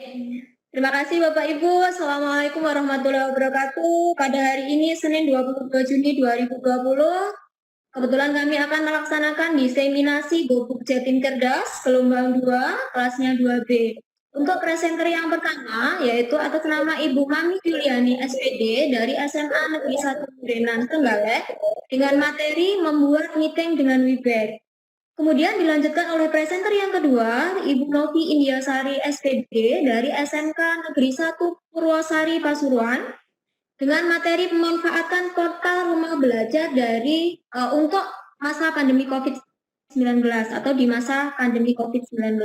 Terima kasih Bapak Ibu. Assalamualaikum warahmatullahi wabarakatuh. Pada hari ini Senin 22 Juni 2020, kebetulan kami akan melaksanakan diseminasi Gubuk Jatim Cerdas gelombang 2, kelasnya 2B. Untuk presenter yang pertama yaitu atas nama Ibu Mami Juliani SPD dari SMA Negeri 1 Durenan Trenggalek dengan materi membuat meeting dengan Wibek. Kemudian dilanjutkan oleh presenter yang kedua, Ibu Novi Indiasari SPD dari SMK Negeri 1 Purwosari Pasuruan dengan materi pemanfaatan portal rumah belajar untuk masa pandemi COVID-19 atau di masa pandemi COVID-19.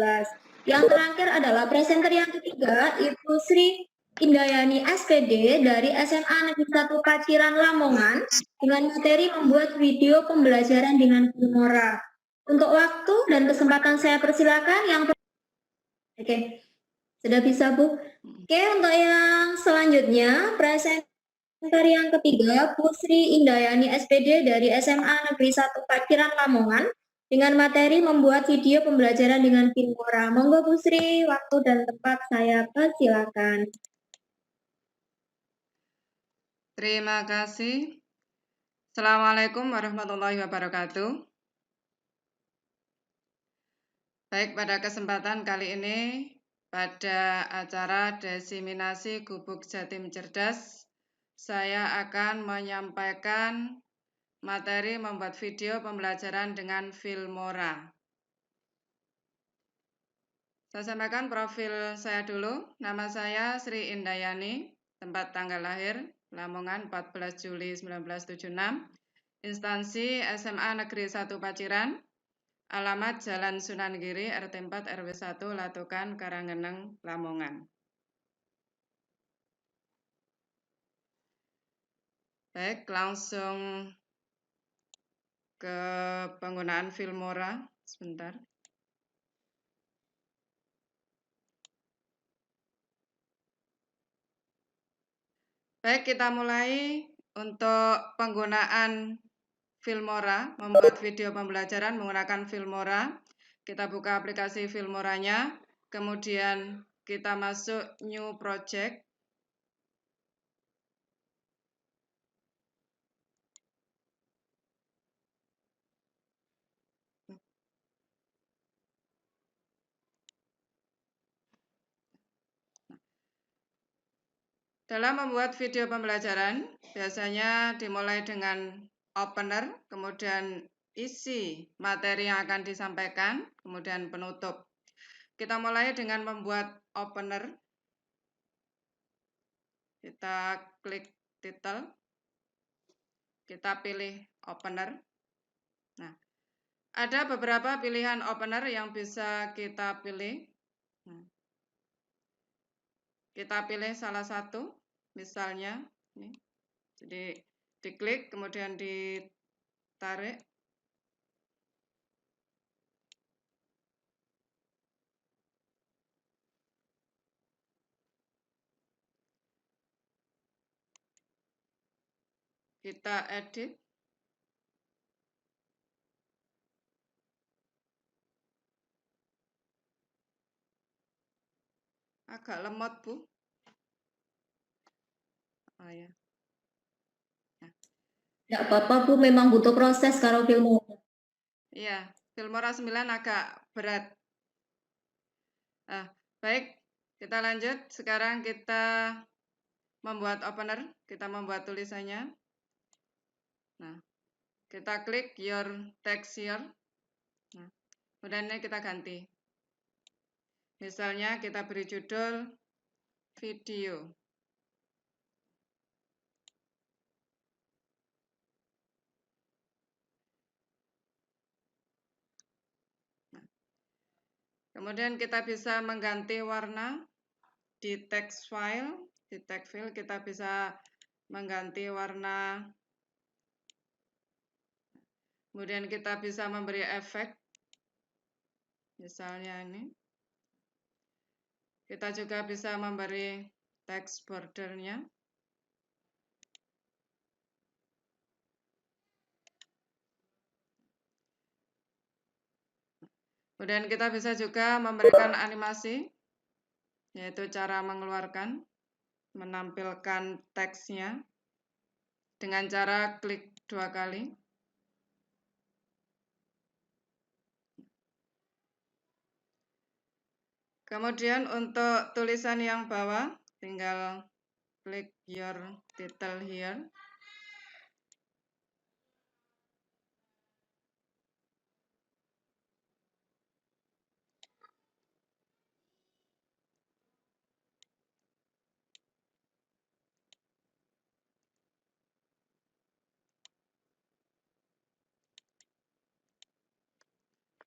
Yang terakhir adalah presenter yang ketiga, Ibu Sri Indayani SPD dari SMA Negeri 1 Paciran Lamongan dengan materi membuat video pembelajaran dengan Filmora. Untuk waktu dan kesempatan saya persilakan yang Oke, sudah bisa Bu. Oke, untuk yang selanjutnya presenter yang ketiga Bu Sri Indayani SPD dari SMA Negeri 1 Paciran Lamongan dengan materi membuat video pembelajaran dengan Filmora. Monggo Bu Sri, waktu dan tempat saya persilakan. Terima kasih. Assalamualaikum warahmatullahi wabarakatuh. Baik, pada kesempatan kali ini, pada acara diseminasi Gubuk Jatim Cerdas, saya akan menyampaikan materi membuat video pembelajaran dengan Filmora. Saya sampaikan profil saya dulu. Nama saya Sri Indayani, tempat tanggal lahir Lamongan 14 Juli 1976, instansi SMA Negeri 1 Paciran, alamat Jalan Sunan Giri, RT 4 RW 1 Latukan, Karanggeneng, Lamongan. Baik, langsung ke penggunaan Filmora. Sebentar. Baik, kita mulai untuk penggunaan Filmora, membuat video pembelajaran menggunakan Filmora. Kita buka aplikasi Filmoranya, kemudian kita masuk New Project. Dalam membuat video pembelajaran, biasanya dimulai dengan opener, kemudian isi materi yang akan disampaikan, kemudian penutup. Kita mulai dengan membuat opener. Kita klik title, kita pilih opener. Nah, ada beberapa pilihan opener yang bisa kita pilih. Nah, kita pilih salah satu, misalnya ini. Jadi diklik, kemudian ditarik. Kita edit. Agak lemot, Bu. Oh ya. Tidak apa-apa Bu, memang butuh proses kalau Filmora. Iya, Filmora 9 agak berat. Nah, baik, kita lanjut. Sekarang kita membuat opener, kita membuat tulisannya. Nah, kita klik your text here. Nah, kemudian ini kita ganti. Misalnya kita beri judul video. Nah, kemudian kita bisa mengganti warna di text file. Di text file kita bisa mengganti warna. Kemudian kita bisa memberi efek. Misalnya ini. Kita juga bisa memberi text bordernya. Kemudian kita bisa juga memberikan animasi. yaitu cara mengeluarkan, menampilkan teksnya dengan cara klik 2 kali. Kemudian untuk tulisan yang bawah, tinggal klik your title here.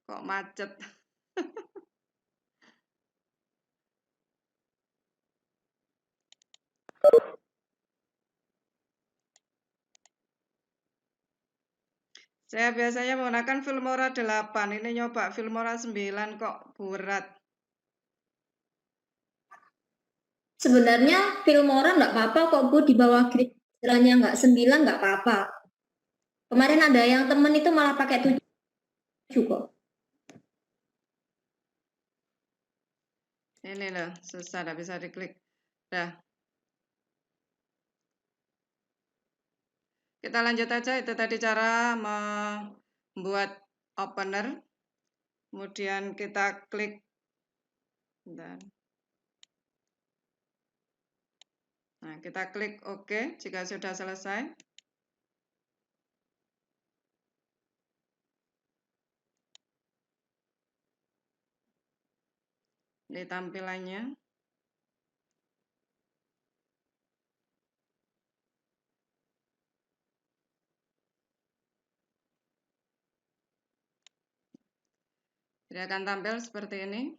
Kok macet? Saya biasanya menggunakan Filmora 8, ini nyoba Filmora 9 kok berat. Sebenarnya Filmora nggak apa-apa kok Bu, di bawah grade-nya nggak 9 nggak apa-apa. Kemarin ada yang temen itu malah pakai 7 kok. Ini loh, susah, nggak bisa diklik. Dah. Kita lanjut aja, itu tadi cara membuat opener. Kemudian kita klik. Bentar. Nah, kita klik OK jika sudah selesai. Ini tampilannya. Jadi akan tampil seperti ini.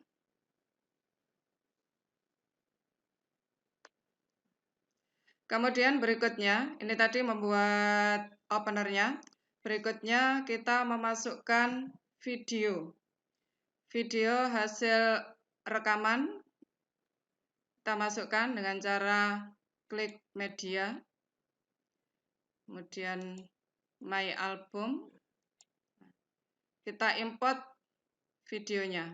Kemudian berikutnya, ini tadi membuat openernya. Berikutnya kita memasukkan video. Video hasil rekaman kita masukkan dengan cara klik media. Kemudian my album. Kita import videonya.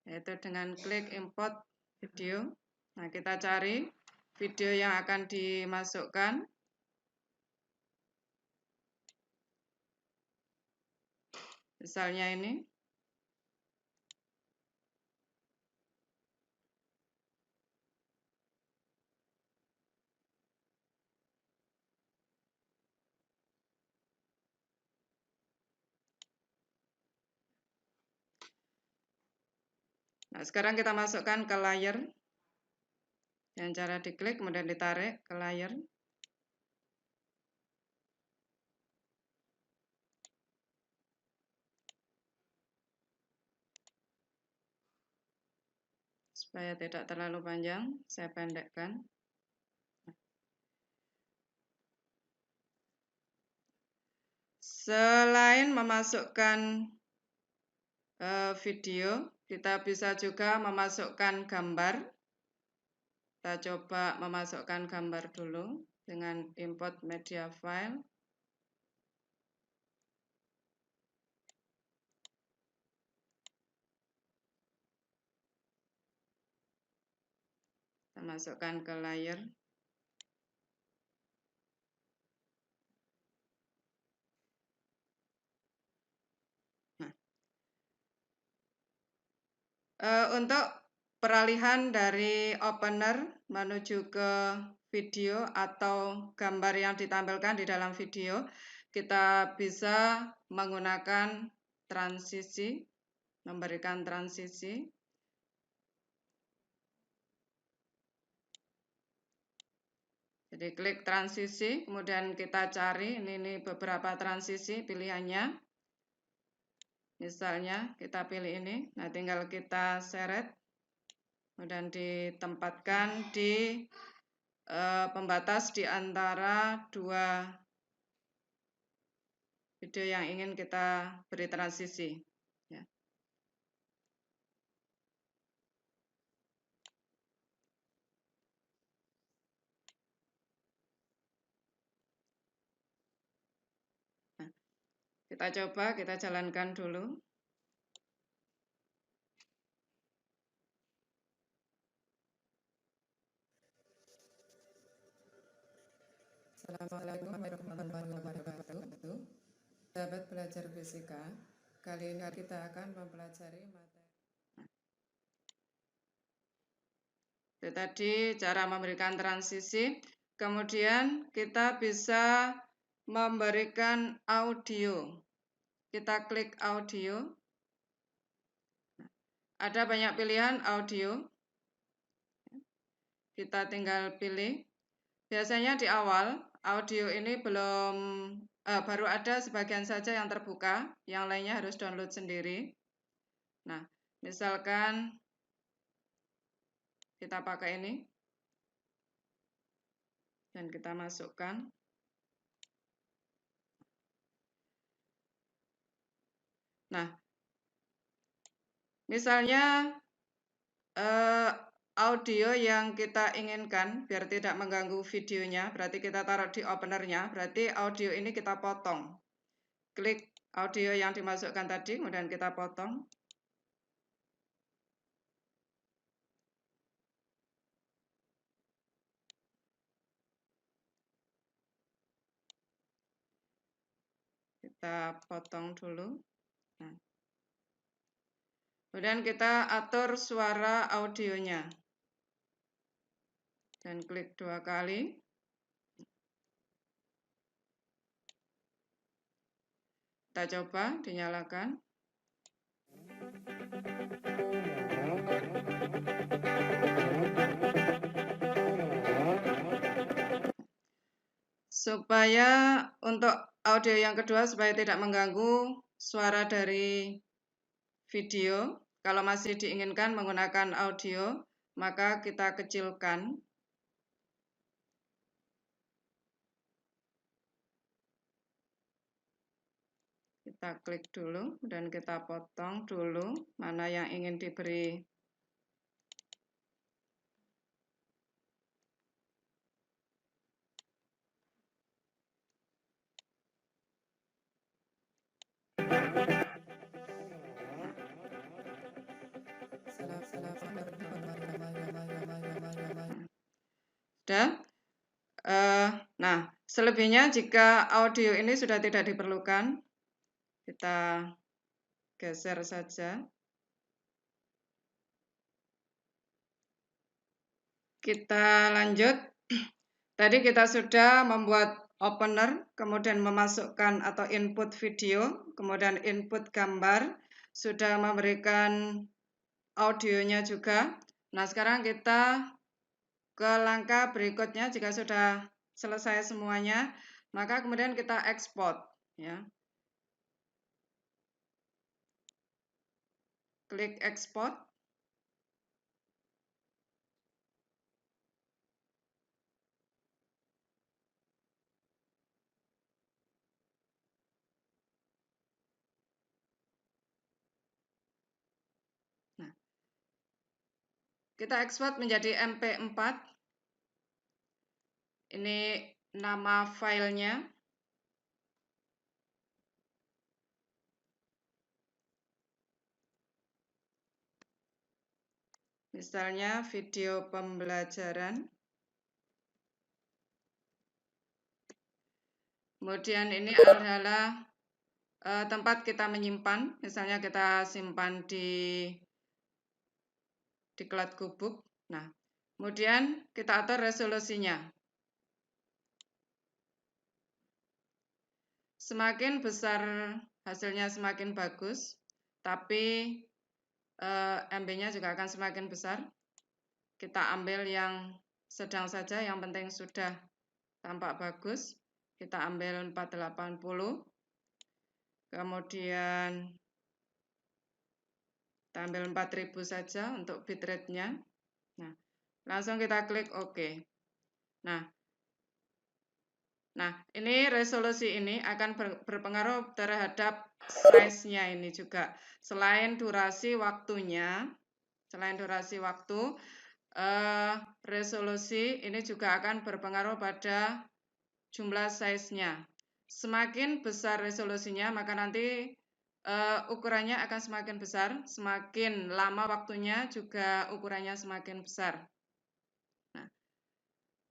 Yaitu dengan klik import video. Nah, kita cari video yang akan dimasukkan. Misalnya ini. Nah, sekarang kita masukkan ke layar. Dengan cara diklik, kemudian ditarik ke layar. Supaya tidak terlalu panjang, saya pendekkan. Selain memasukkan video, kita bisa juga memasukkan gambar. Kita coba memasukkan gambar dulu dengan import media file. Kita masukkan ke layar. Nah, untuk peralihan dari opener menuju ke video atau gambar yang ditampilkan di dalam video, kita bisa menggunakan transisi, memberikan transisi. Jadi klik transisi, kemudian kita cari, ini beberapa transisi pilihannya. Misalnya kita pilih ini, nah tinggal kita seret, kemudian ditempatkan di pembatas di antara dua video yang ingin kita beri transisi. Ya. Nah, kita coba, kita jalankan dulu. Assalamualaikum warahmatullahi wabarakatuh. Sahabat belajar fisika, kali ini kita akan mempelajari materi. Itu tadi cara memberikan transisi. Kemudian kita bisa memberikan audio. Kita klik audio. Ada banyak pilihan audio. Kita tinggal pilih. Biasanya di awal audio ini baru ada sebagian saja yang terbuka, yang lainnya harus download sendiri. Nah, misalkan kita pakai ini dan kita masukkan. Nah, misalnya audio yang kita inginkan biar tidak mengganggu videonya, berarti kita taruh di openernya, berarti audio ini kita potong. Klik audio yang dimasukkan tadi, kemudian kita potong. Kita potong dulu. Nah. Kemudian kita atur suara audionya. Dan klik 2 kali. Kita coba dinyalakan. Supaya untuk audio yang kedua, supaya tidak mengganggu suara dari video, kalau masih diinginkan menggunakan audio, maka kita kecilkan. Kita klik dulu dan kita potong dulu mana yang ingin diberi. Sudah. Nah, selebihnya jika audio ini sudah tidak diperlukan, kita geser saja. Kita lanjut. Tadi kita sudah membuat opener, kemudian memasukkan atau input video, kemudian input gambar, sudah memberikan audionya juga. Nah, sekarang kita ke langkah berikutnya. Jika sudah selesai semuanya, maka kemudian kita ekspor, ya. Klik ekspor. Nah, kita ekspor menjadi MP4. Ini nama filenya. Misalnya video pembelajaran. Kemudian ini adalah tempat kita menyimpan. Misalnya kita simpan di cloud Gubuk. Nah, kemudian kita atur resolusinya. Semakin besar hasilnya semakin bagus, tapi MB-nya juga akan semakin besar. Kita ambil yang sedang saja, yang penting sudah tampak bagus. Kita ambil 480. Kemudian kita ambil 4000 saja untuk bitrate-nya. Nah, langsung kita klik OK. Nah, ini resolusi ini akan berpengaruh terhadap size-nya ini juga. Selain durasi waktunya, resolusi ini juga akan berpengaruh pada jumlah size-nya. Semakin besar resolusinya, maka nanti ukurannya akan semakin besar. Semakin lama waktunya juga ukurannya semakin besar. Nah,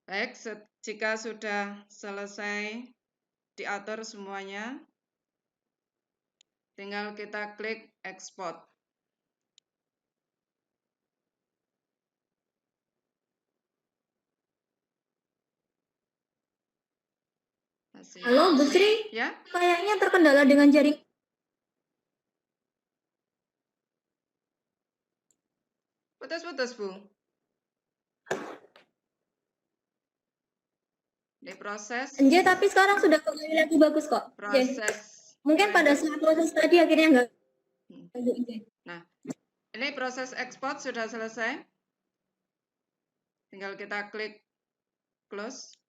Baik, jika sudah selesai diatur semuanya, tinggal kita klik ekspor. Halo, Bu Sri. Ya, Kayaknya terkendala dengan jaring. putus-putus, Bu. Ini proses. Tapi sekarang sudah kembali lagi bagus kok. Proses. Mungkin pada saat proses tadi akhirnya enggak. Nah, ini proses ekspor sudah selesai. Tinggal kita klik close.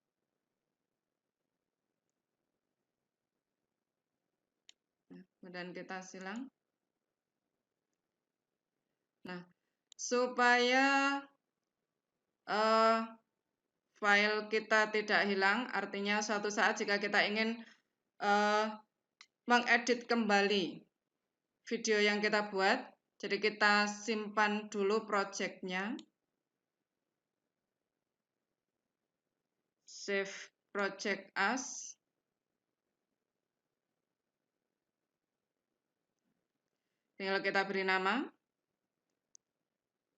Kemudian kita silang. Nah, supaya file kita tidak hilang, artinya suatu saat jika kita ingin mengedit kembali video yang kita buat, jadi kita simpan dulu project-nya. Save project as. Tinggal kita beri nama.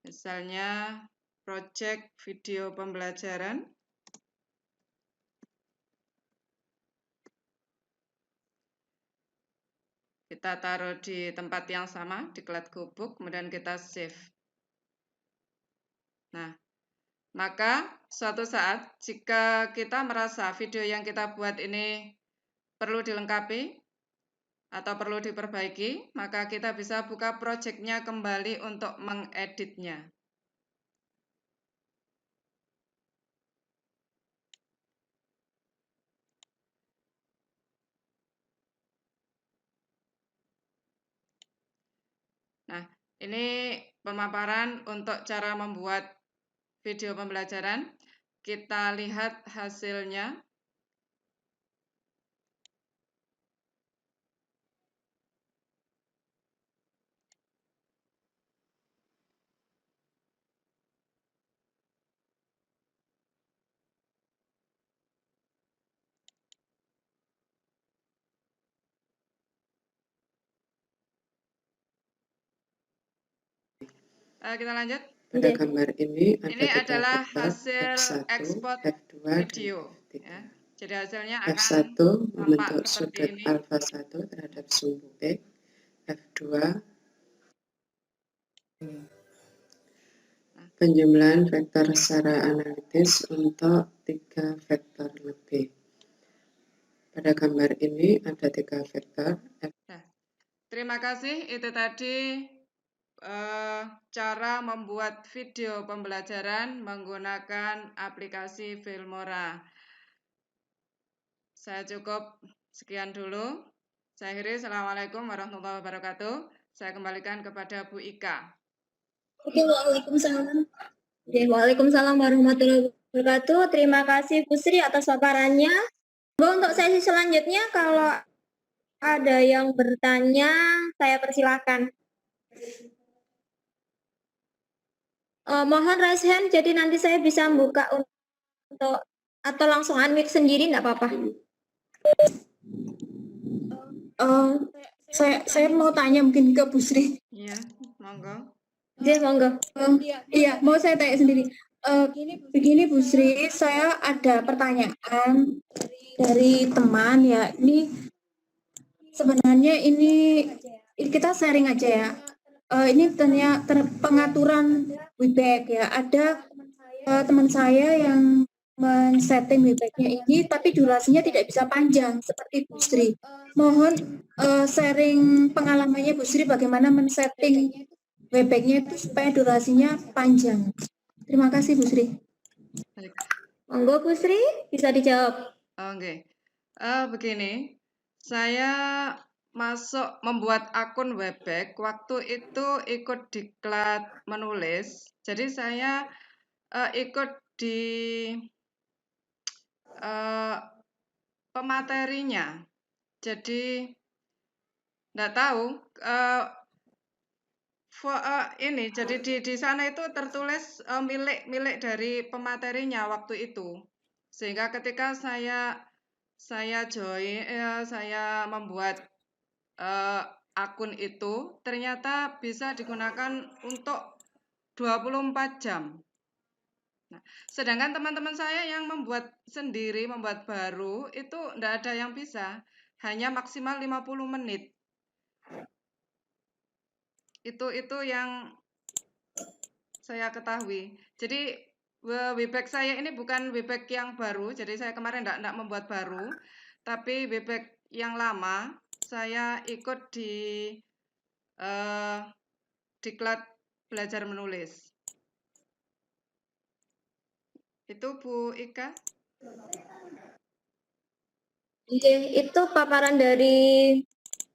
Misalnya project video pembelajaran. Kita taruh di tempat yang sama, di Cloud Gobuk, kemudian kita save. Nah, maka suatu saat jika kita merasa video yang kita buat ini perlu dilengkapi atau perlu diperbaiki, maka kita bisa buka project-nya kembali untuk mengeditnya. Nah, ini pemaparan untuk cara membuat video pembelajaran. Kita lihat hasilnya. Kita lanjut. Pada gambar ini adalah vektor, hasil F1, ekspor F2, video. dan Ya. Jadi hasilnya akan F1 membentuk seperti sudut ini. alfa 1 terhadap sumbu X. F2 penjumlahan vektor secara analitis untuk 3 vektor lebih. Pada gambar ini ada 3 vektor. Terima kasih. Itu tadi cara membuat video pembelajaran menggunakan aplikasi Filmora. Saya cukup sekian dulu. Saya akhiri. Assalamualaikum warahmatullahi wabarakatuh. Saya kembalikan kepada Bu Ika. Oke, waalaikumsalam. Waalaikumsalam warahmatullahi wabarakatuh. Terima kasih Bu Sri atas paparannya. Untuk sesi selanjutnya kalau ada yang bertanya, saya persilahkan. Mohon raise hand, jadi nanti saya bisa buka untuk atau langsung unmute sendiri, enggak apa-apa. Saya mau tanya mungkin ke Bu Sri. Iya, monggo. Monggo. Iya, mau saya tanya sendiri. Begini Bu Sri, saya ada pertanyaan dari teman ya. Ini sebenarnya ini kita sharing aja ya. Ini ternyata pengaturan WeBack ya. Ada teman saya yang men-setting WeBack-nya ini, tapi durasinya tidak bisa panjang seperti Bu Sri. Mohon sharing pengalamannya Bu Sri bagaimana men-setting WeBack-nya itu supaya durasinya panjang. Terima kasih Bu Sri. Baik. Monggo Bu Sri, bisa dijawab. Oke. Begini, saya masuk membuat akun WeBack waktu itu ikut diklat menulis. Jadi saya ikut di pematerinya. Jadi enggak tahu jadi di sana itu tertulis milik dari pematerinya waktu itu. Sehingga ketika saya membuat akun itu ternyata bisa digunakan untuk 24 jam. Nah, sedangkan teman-teman saya yang membuat sendiri, membuat baru, itu enggak ada yang bisa. Hanya maksimal 50 menit. Itu yang saya ketahui. Jadi Webex saya ini bukan Webex yang baru, jadi saya kemarin enggak membuat baru, tapi Webex yang lama saya ikut di diklat belajar menulis. Itu Bu Ika. Itu paparan dari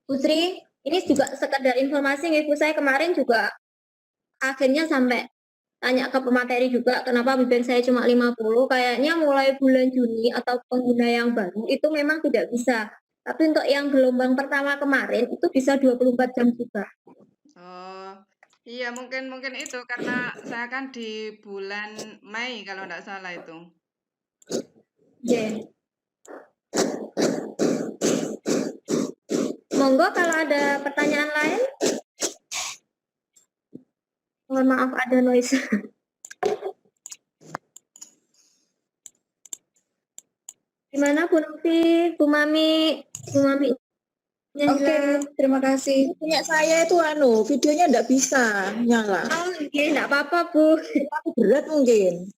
Bu Sri. Ini juga sekedar informasi nih Bu, saya kemarin juga akhirnya sampai tanya ke pemateri juga kenapa Webex saya cuma 50. Kayaknya mulai bulan Juni atau pengguna yang baru itu memang tidak bisa. Tapi untuk yang gelombang pertama kemarin itu bisa 24 jam juga. Oh, iya mungkin itu karena saya kan di bulan Mei kalau enggak salah itu. Oke. Monggo kalau ada pertanyaan lain. Mohon maaf ada noise. Gimana Bu Novi, Bu Mami, Bu Mami? Oke, terima kasih. Punya saya itu videonya enggak bisa nyala. Oh, iya, enggak apa-apa Bu. Berat mungkin.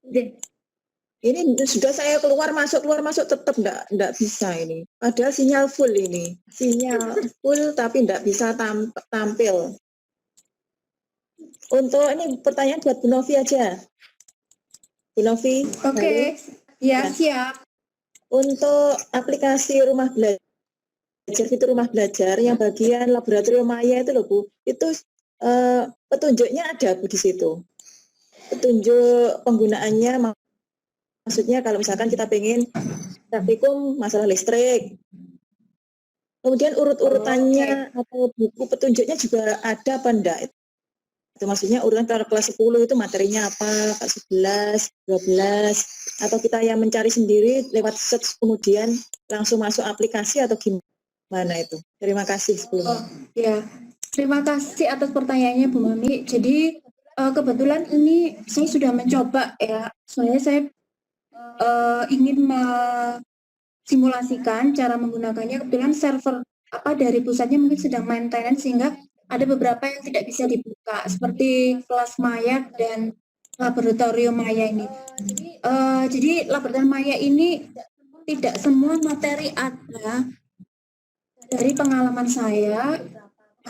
Oke. Ini sudah saya keluar masuk tetap enggak bisa ini. Padahal sinyal full ini. Sinyal full tapi enggak bisa tampil. Untuk ini pertanyaan buat Bu Novi aja. Bu Novi. Oke, ya siap. Untuk aplikasi rumah belajar, fitur rumah belajar yang bagian laboratorium maya itu loh Bu, itu petunjuknya ada Bu di situ. Petunjuk penggunaannya, maksudnya kalau misalkan kita pengen praktikum masalah listrik, kemudian urut-urutannya atau buku petunjuknya juga ada apa enggak? Itu maksudnya urutan kelas 10 itu materinya apa, kelas 11, 12, atau kita yang mencari sendiri lewat search kemudian langsung masuk aplikasi atau gimana itu? Terima kasih sebelumnya. Ya, terima kasih atas pertanyaannya Bu Mami. Jadi kebetulan ini saya sudah mencoba ya, soalnya saya ingin simulasikan cara menggunakannya. Kebetulan server dari pusatnya mungkin sedang maintenance sehingga ada beberapa yang tidak bisa dibuka seperti kelas maya dan laboratorium maya ini. Jadi laboratorium maya ini tidak semua materi ada. Dari pengalaman saya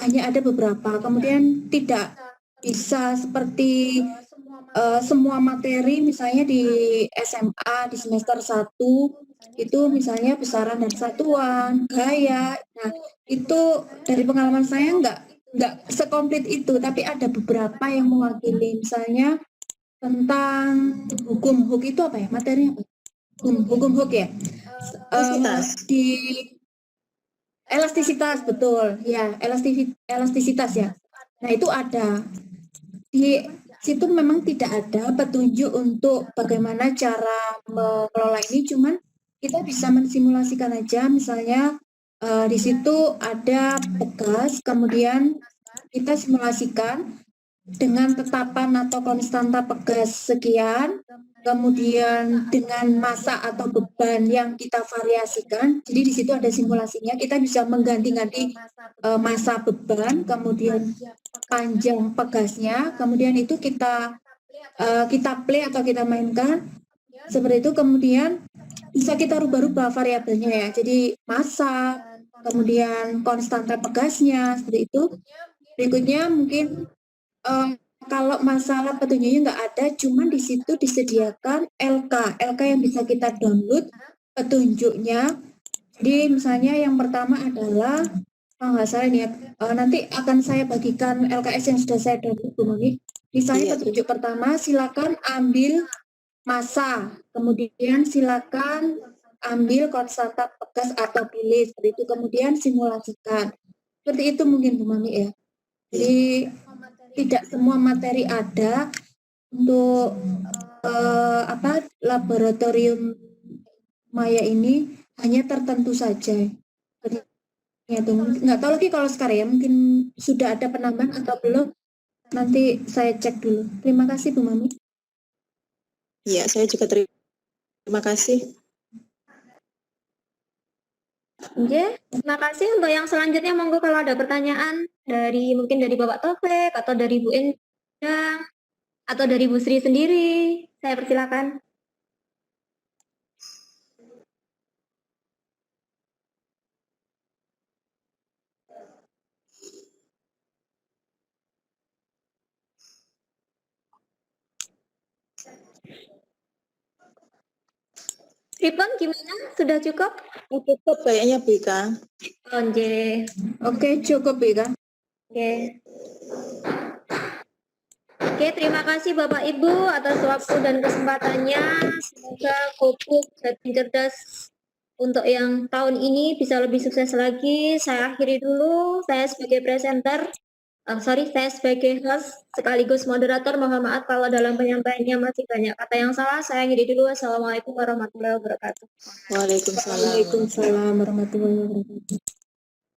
hanya ada beberapa. Kemudian tidak bisa seperti semua materi misalnya di SMA di semester 1 itu misalnya besaran dan satuan, gaya. Nah, itu dari pengalaman saya nggak sekomplit itu, tapi ada beberapa yang mewakili misalnya tentang hukum itu apa ya materinya? Hukum ya. Di elastisitas betul ya, elastisitas ya. Nah, itu ada. Di situ memang tidak ada petunjuk untuk bagaimana cara mengelola ini, cuman kita bisa mensimulasikan aja misalnya di situ ada pegas, kemudian kita simulasikan dengan tetapan atau konstanta pegas sekian, kemudian dengan massa atau beban yang kita variasikan. Jadi di situ ada simulasinya, kita bisa mengganti-ganti massa beban, kemudian panjang pegasnya, kemudian itu kita play atau kita mainkan seperti itu, kemudian bisa kita rubah-rubah variabelnya ya, jadi massa, kemudian konstanta pegasnya seperti itu. Berikutnya mungkin kalau masalah petunjuknya nggak ada, cuman di situ disediakan LK yang bisa kita download petunjuknya. Jadi misalnya yang pertama adalah nggak salah ini ya, nanti akan saya bagikan LKS yang sudah saya download Bu Mami. Misalnya petunjuk pertama, silakan ambil massa, kemudian silakan ambil konstanta pegas atau pilih seperti itu, kemudian simulasikan. Seperti itu mungkin Bu Mami ya. Jadi tidak semua materi ada untuk laboratorium maya ini hanya tertentu saja. Jadi, ya tuh, nggak tahu lagi kalau sekarang ya, mungkin sudah ada penambahan atau belum. Nanti saya cek dulu. Terima kasih Bu Mami. Ya, saya juga terima kasih. Oke, terima kasih. Untuk yang selanjutnya, monggo kalau ada pertanyaan dari mungkin dari Bapak Taufik atau dari Bu Endang atau dari Bu Sri sendiri, saya persilakan. Ripon gimana? Sudah cukup? Cukup kayaknya Bu Ika. Oke. Oke, cukup ya. Oke. Oke, terima kasih Bapak Ibu atas waktu dan kesempatannya. Semoga Gobuk Jatim Cerdas untuk yang tahun ini bisa lebih sukses lagi. Saya akhiri dulu. Saya sebagai presenter, saya sebagai host sekaligus moderator. Mohon maaf kalau dalam penyampaiannya masih banyak kata yang salah. Saya akhiri dulu. Assalamualaikum warahmatullahi wabarakatuh. Waalaikumsalam. Waalaikumsalam warahmatullahi wabarakatuh.